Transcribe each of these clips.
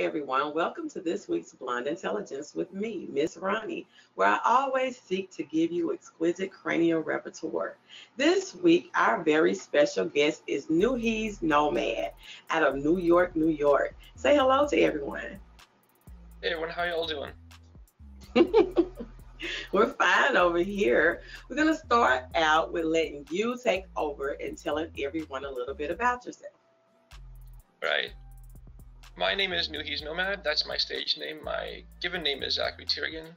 everyone. Welcome to this week's Blonde Intelligence with me, Miss Ronnie, where I always seek to give you exquisite cranial repertoire. This week, our very special guest is Nuhees Nomad out of New York, New York. Say hello to everyone. Hey everyone, how y'all doing? We're fine over here. We're going to start out with letting you take over and telling everyone a little bit about yourself. Right. My name is Nuhees Nomad. That's my stage name. My given name is Zachary Tiergan.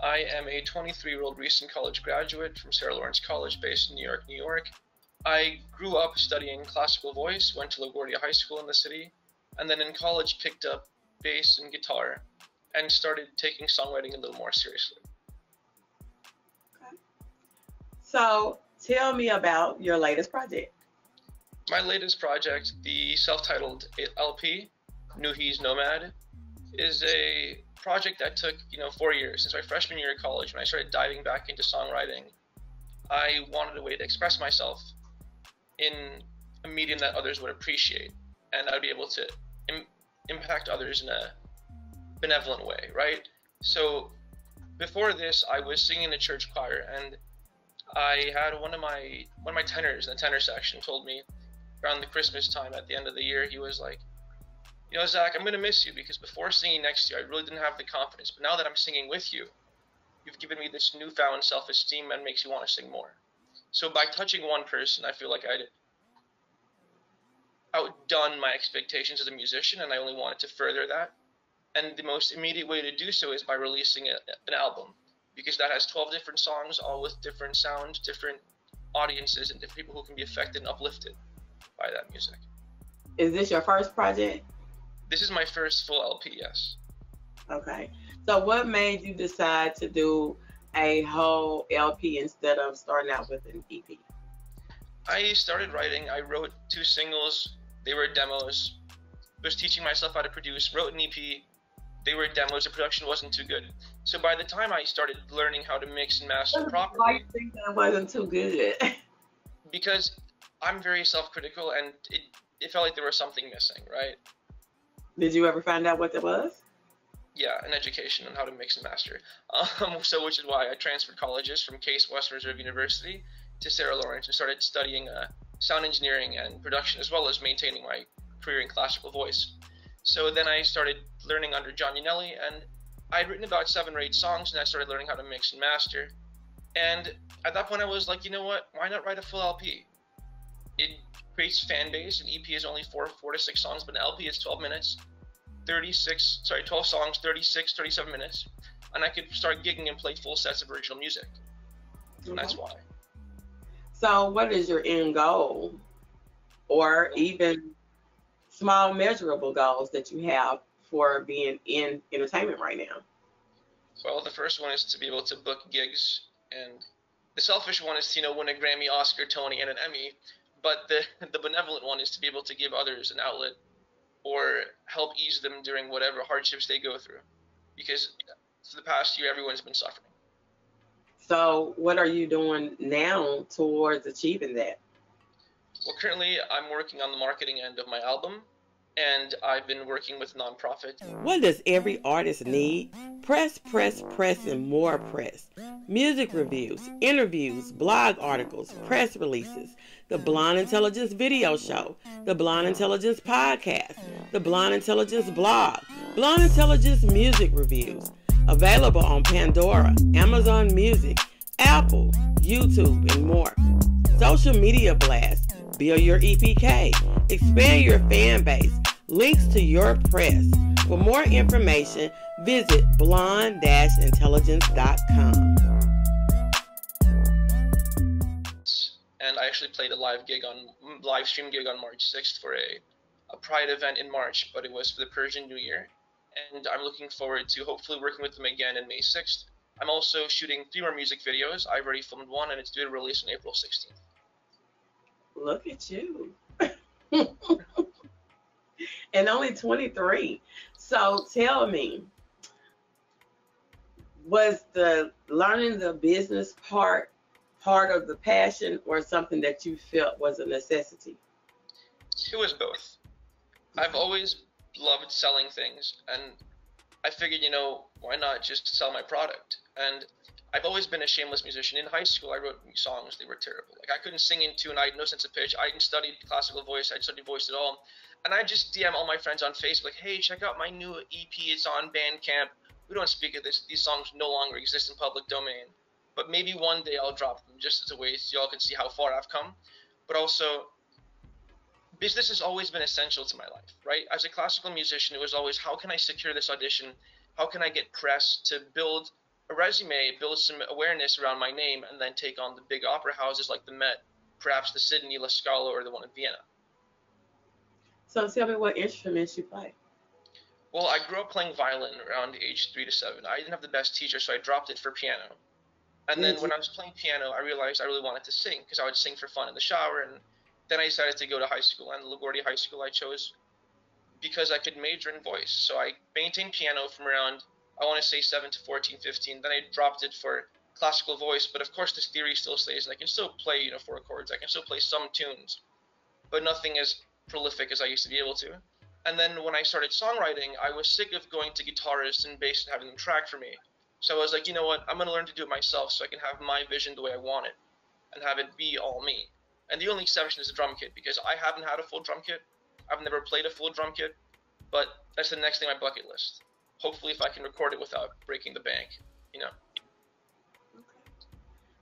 I am a 23-year-old recent college graduate from Sarah Lawrence College based in New York, New York. I grew up studying classical voice, went to LaGuardia High School in the city, and then in college picked up bass and guitar and started taking songwriting a little more seriously. Okay. So tell me about your latest project. My latest project, the self-titled LP, Nuhees Nomad, is a project that took 4 years. Since my freshman year of college, when I started diving back into songwriting, I wanted a way to express myself in a medium that others would appreciate, and I'd be able to impact others in a benevolent way, right? So before this, I was singing in a church choir, and I had one of my tenors in the tenor section told me around the Christmas time at the end of the year, he was like, Zach, I'm going to miss you because before singing next to you, I really didn't have the confidence. But now that I'm singing with you, you've given me this newfound self-esteem and makes you want to sing more. So by touching one person, I feel like I'd outdone my expectations as a musician, and I only wanted to further that. And the most immediate way to do so is by releasing an album, because that has 12 different songs, all with different sounds, different audiences, and different people who can be affected and uplifted by that music. Is this your first project? This is my first full LP, yes. Okay. So what made you decide to do a whole LP instead of starting out with an EP? I started writing. I wrote 2 singles. They were demos. Was teaching myself how to produce. Wrote an EP. They were demos. The production wasn't too good. So by the time I started learning how to mix and master properly... Why do you think that wasn't too good? Because I'm very self-critical, and it felt like there was something missing, right? Did you ever find out what that was? Yeah, an education on how to mix and master. So which is why I transferred colleges from Case Western Reserve University to Sarah Lawrence and started studying sound engineering and production, as well as maintaining my career in classical voice. So then I started learning under John Yanelli, and I'd written about 7 or 8 songs, and I started learning how to mix and master. And at that point I was like, you know what, why not write a full LP? It creates fan base. An EP is only 4 to 6 songs, but an LP is 12 minutes, 12 songs, 37 minutes, and I could start gigging and play full sets of original music. Okay. And that's why. So what is your end goal, or even small measurable goals that you have for being in entertainment right now? Well, the first one is to be able to book gigs, and the selfish one is to win a Grammy, Oscar, Tony, and an Emmy. But the benevolent one is to be able to give others an outlet or help ease them during whatever hardships they go through. Because for the past year, everyone's been suffering. So what are you doing now towards achieving that? Well, currently I'm working on the marketing end of my album, and I've been working with nonprofit. What does every artist need? Press, press, press, and more press. Music reviews, interviews, blog articles, press releases, the Blonde Intelligence video show, the Blonde Intelligence podcast, the Blonde Intelligence blog, Blonde Intelligence music reviews. Available on Pandora, Amazon Music, Apple, YouTube, and more. Social media blasts. Build your EPK. Expand your fan base. Links to your press. For more information, visit blonde-intelligence.com. And I actually played a live stream gig on March 6th for a Pride event in March, but it was for the Persian New Year. And I'm looking forward to hopefully working with them again in May 6th. I'm also shooting 3 more music videos. I've already filmed 1, and it's due to release on April 16th. Look at you. And only 23. So tell me, was the learning the business part of the passion, or something that you felt was a necessity? It was both. I've always loved selling things, and I figured, why not just sell my product? And I've always been a shameless musician. In high school, I wrote songs. They were terrible. Like, I couldn't sing in tune. I had no sense of pitch. I hadn't studied classical voice. I hadn't studied voice at all. And I just DM all my friends on Facebook, like, hey, check out my new EP. It's on Bandcamp. We don't speak of this. These songs no longer exist in public domain. But maybe one day I'll drop them just as a way so y'all can see how far I've come. But also, business has always been essential to my life, right? As a classical musician, it was always, how can I secure this audition? How can I get press to build a resume, build some awareness around my name, and then take on the big opera houses like the Met, perhaps the Sydney, La Scala, or the one in Vienna? So tell me what instruments you play. Well, I grew up playing violin around age 3 to 7. I didn't have the best teacher, so I dropped it for piano. And then when I was playing piano, I realized I really wanted to sing, because I would sing for fun in the shower. And then I decided to go to high school, and LaGuardia High School I chose because I could major in voice. So I maintained piano from around, I want to say 7 to 14, 15. Then I dropped it for classical voice, but of course the theory still stays, and I can still play, 4 chords. I can still play some tunes, but nothing as prolific as I used to be able to. And then when I started songwriting, I was sick of going to guitarists and bass and having them track for me. So I was like, you know what, I'm going to learn to do it myself so I can have my vision the way I want it and have it be all me. And the only exception is the drum kit, because I haven't had a full drum kit. I've never played a full drum kit, but that's the next thing on my bucket list. Hopefully if I can record it without breaking the bank,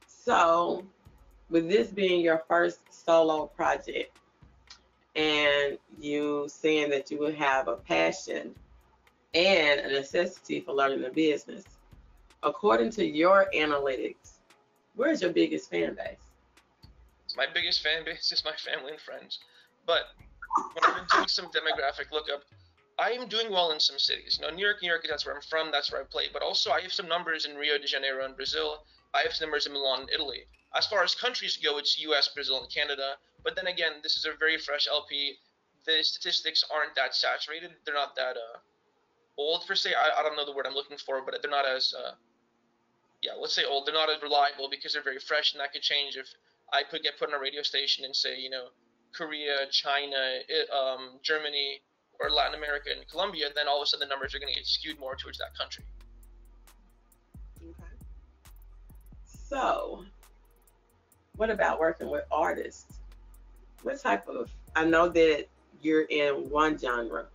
So, with this being your first solo project, and you saying that you would have a passion and a necessity for learning the business, according to your analytics, where's your biggest fan base? My biggest fan base is my family and friends. But when I've been doing some demographic lookup, I am doing well in some cities. New York, that's where I'm from, that's where I play. But also I have some numbers in Rio de Janeiro in Brazil. I have some numbers in Milan, Italy. As far as countries go, it's US, Brazil, and Canada. But then again, this is a very fresh LP. The statistics aren't that saturated. They're not that old, per se. I don't know the word I'm looking for, but they're not as, let's say old. They're not as reliable because they're very fresh, and that could change if I could get put on a radio station and say, Korea, China, Germany, or Latin America and Colombia, then all of a sudden the numbers are going to get skewed more towards that country. Okay. So, what about working with artists? What type of, I know that you're in one genre.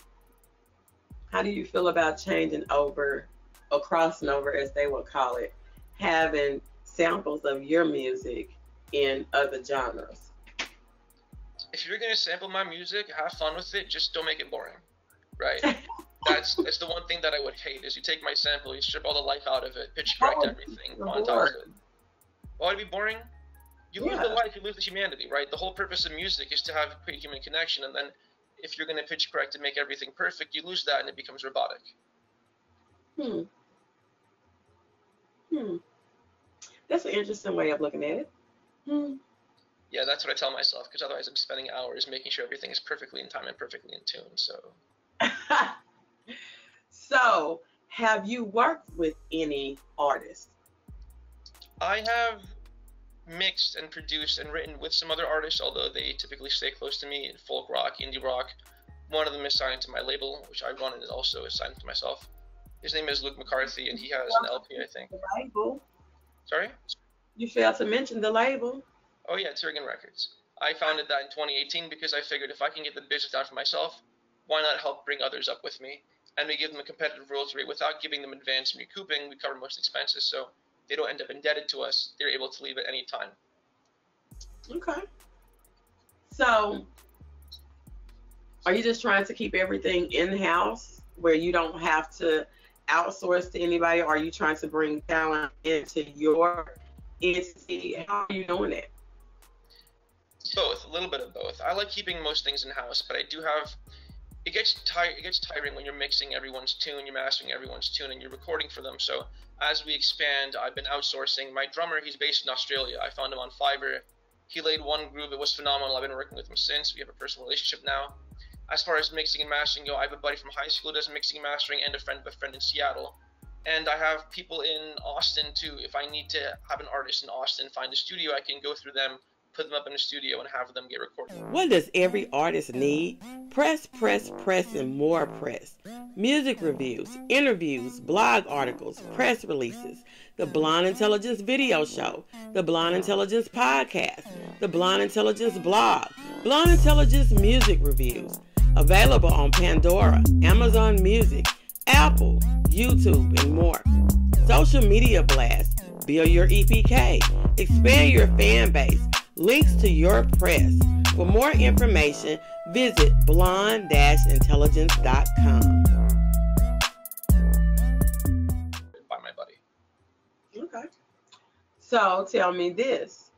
How do you feel about changing over, or crossing over as they would call it, having samples of your music in other genres? If you're going to sample my music, have fun with it, just don't make it boring, right? That's the one thing that I would hate, is you take my sample, you strip all the life out of it, pitch correct everything, montage it. Why would it be boring? You lose the life, you lose the humanity, right? The whole purpose of music is to have create human connection, and then if you're going to pitch correct and make everything perfect, you lose that and it becomes robotic. That's an interesting way of looking at it. Yeah, that's what I tell myself, because otherwise I'm spending hours making sure everything is perfectly in time and perfectly in tune, so. So, have you worked with any artists? I have mixed and produced and written with some other artists, although they typically stay close to me in folk rock, indie rock. One of them is signed to my label, which I run, and is also assigned to myself. His name is Luke McCarthy, and he has an LP, I think. The label. Sorry? You failed to mention the label. Oh yeah, Turrigan Records. I founded that in 2018 because I figured if I can get the business down for myself, why not help bring others up with me? And we give them a competitive royalty rate without giving them advance and recouping. We cover most expenses, so they don't end up indebted to us. They're able to leave at any time. Okay. So, are you just trying to keep everything in-house where you don't have to outsource to anybody? Or are you trying to bring talent into your entity? How are you doing it? Both, a little bit of both. I like keeping most things in-house, but I do have, it gets tiring when you're mixing everyone's tune, you're mastering everyone's tune, and you're recording for them. So as we expand, I've been outsourcing. My drummer, he's based in Australia. I found him on Fiverr. He laid one groove. It was phenomenal. I've been working with him since. We have a personal relationship now. As far as mixing and mastering go, I have a buddy from high school who does mixing and mastering, and a friend of a friend in Seattle. And I have people in Austin too. If I need to have an artist in Austin find a studio, I can go through them, put them up in a studio and have them get recorded. What does every artist need? Press, press, press, and more press. Music reviews, interviews, blog articles, press releases, the Blonde Intelligence video show, the Blonde Intelligence podcast, the Blonde Intelligence blog, Blonde Intelligence music reviews. Available on Pandora, Amazon Music, Apple, YouTube, and more. Social media blasts. Build your EPK. Expand your fan base. Links to your press. For more information, visit blonde-intelligence.com. By my buddy. Okay. So tell me this.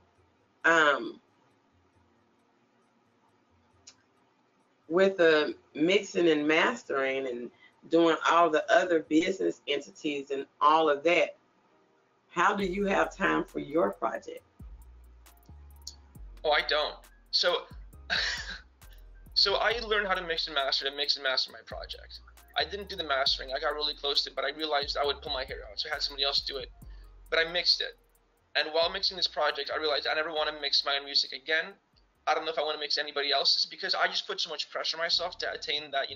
With the mixing and mastering and doing all the other business entities and all of that, how do you have time for your project? Oh, I don't. So I learned how to mix and master my project. I didn't do the mastering. I got really close to it, but I realized I would pull my hair out, so I had somebody else do it. But I mixed it. And while mixing this project, I realized I never want to mix my own music again. I don't know if I want to mix anybody else's, because I just put so much pressure on myself to attain that,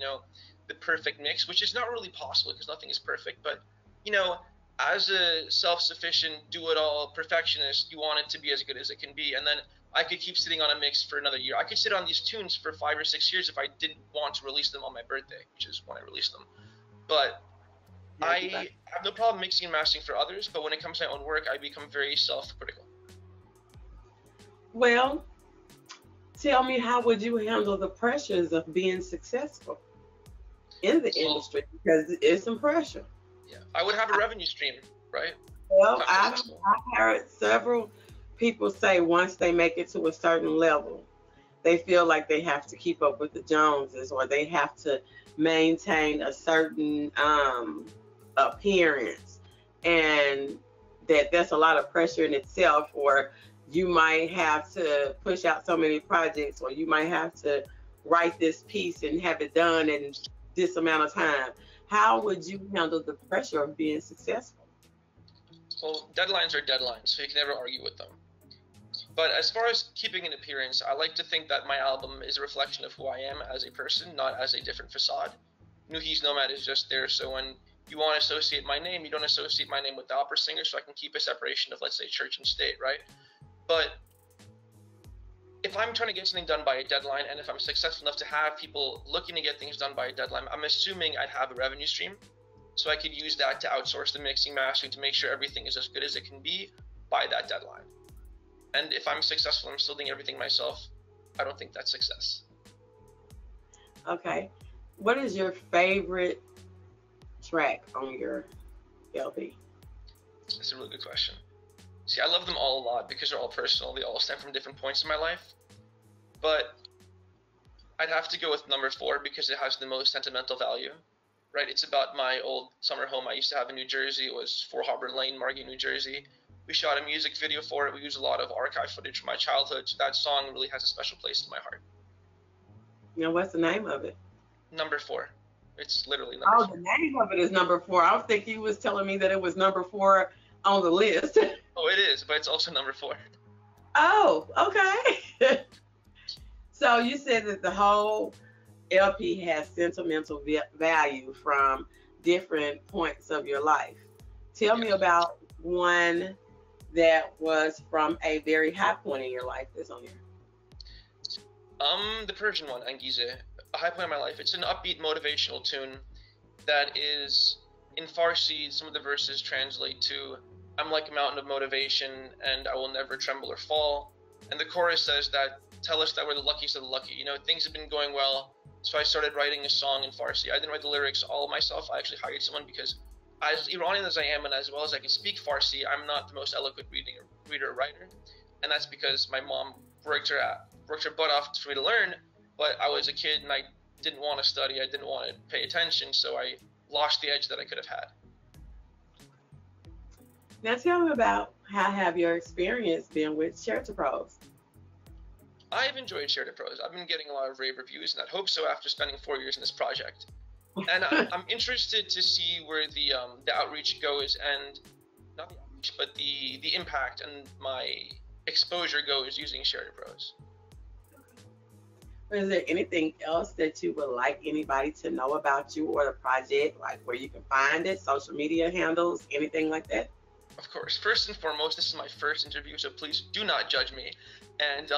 the perfect mix, which is not really possible because nothing is perfect. But, as a self-sufficient, do-it-all perfectionist, you want it to be as good as it can be. And then I could keep sitting on a mix for another year. I could sit on these tunes for 5 or 6 years if I didn't want to release them on my birthday, which is when I released them. But I have no problem mixing and mastering for others, but when it comes to my own work, I become very self-critical. Well, tell me, how would you handle the pressures of being successful in the industry? Because it's some pressure. Yeah, I would have a revenue stream, right? Well, I've heard several people say once they make it to a certain level, they feel like they have to keep up with the Joneses, or they have to maintain a certain appearance, and that's a lot of pressure in itself. Or you might have to push out so many projects, or you might have to write this piece and have it done in this amount of time. How would you handle the pressure of being successful? Well, deadlines are deadlines, so you can never argue with them. But as far as keeping an appearance, I like to think that my album is a reflection of who I am as a person, not as a different facade. Nuhi's Nomad is just there, so when you want to associate my name, you don't associate my name with the opera singer, so I can keep a separation of, let's say, church and state, right? But if I'm trying to get something done by a deadline, and if I'm successful enough to have people looking to get things done by a deadline, I'm assuming I'd have a revenue stream. So I could use that to outsource the mixing, mastering, to make sure everything is as good as it can be by that deadline. And if I'm successful, I'm still doing everything myself, I don't think that's success. Okay. What is your favorite track on your LP? That's a really good question. See, I love them all a lot because they're all personal. They all stem from different points in my life. But I'd have to go with number 4 because it has the most sentimental value, right? It's about my old summer home I used to have in New Jersey. It was 4 Harbor Lane, Margate, New Jersey. We shot a music video for it. We used a lot of archive footage from my childhood. So that song really has a special place in my heart. What's the name of it? Number 4. It's literally number 4. The name of it is number 4. I was thinking you was telling me that it was number 4 on the list. Oh, it is, but it's also number 4. Oh, okay. So you said that the whole LP has sentimental value from different points of your life. Tell me about one that was from a very high point in your life that's on here. The Persian one, Angize, a high point in my life. It's an upbeat motivational tune that is in Farsi. Some of the verses translate to, I'm like a mountain of motivation and I will never tremble or fall. And the chorus says that, tell us that we're the luckiest of the lucky. Things have been going well. So I started writing a song in Farsi. I didn't write the lyrics all myself. I actually hired someone because as Iranian as I am and as well as I can speak Farsi, I'm not the most eloquent reader or writer. And that's because my mom worked her butt off for me to learn, but I was a kid and I didn't want to study. I didn't want to pay attention. So I lost the edge that I could have had. Now tell me about how have your experience been with Share to Pros? I've enjoyed Share to Pros. I've been getting a lot of rave reviews, and I'd hope so after spending 4 years in this project. And I'm interested to see where the outreach goes, and not the outreach, but the impact and my exposure goes using ShareToPros. Is there anything else that you would like anybody to know about you or the project, like where you can find it, social media handles, anything like that? Of course. First and foremost, this is my first interview, so please do not judge me. And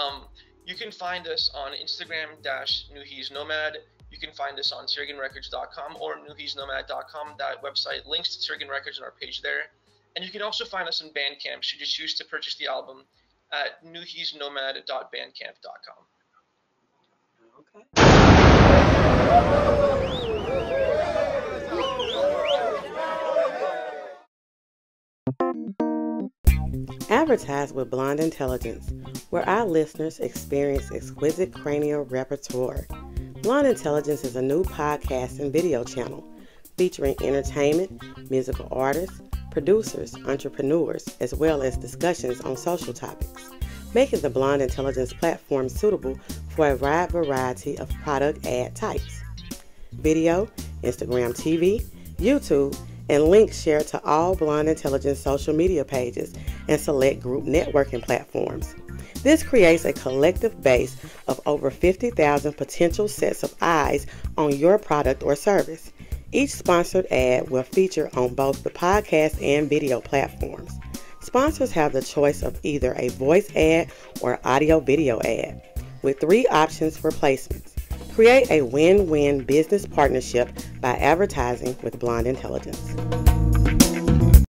you can find us on Instagram _NewHe'sNomad. You can find us on SirganRecords.com or NewHe'sNomad.com. That website links to Sirgan Records on our page there. And you can also find us on Bandcamp should you choose to purchase the album at newhe'snomad.bandcamp.com. Okay. Advertise with Blonde Intelligence, where our listeners experience exquisite cranial repertoire. Blonde Intelligence is a new podcast and video channel featuring entertainment, musical artists, producers, entrepreneurs, as well as discussions on social topics, making the Blonde Intelligence platform suitable for a wide variety of product ad types. Video, Instagram TV, YouTube, and links shared to all Blonde Intelligence social media pages and select group networking platforms. This creates a collective base of over 50,000 potential sets of eyes on your product or service. Each sponsored ad will feature on both the podcast and video platforms. Sponsors have the choice of either a voice ad or audio-video ad, with 3 options for placements. Create a win-win business partnership by advertising with Blonde Intelligence.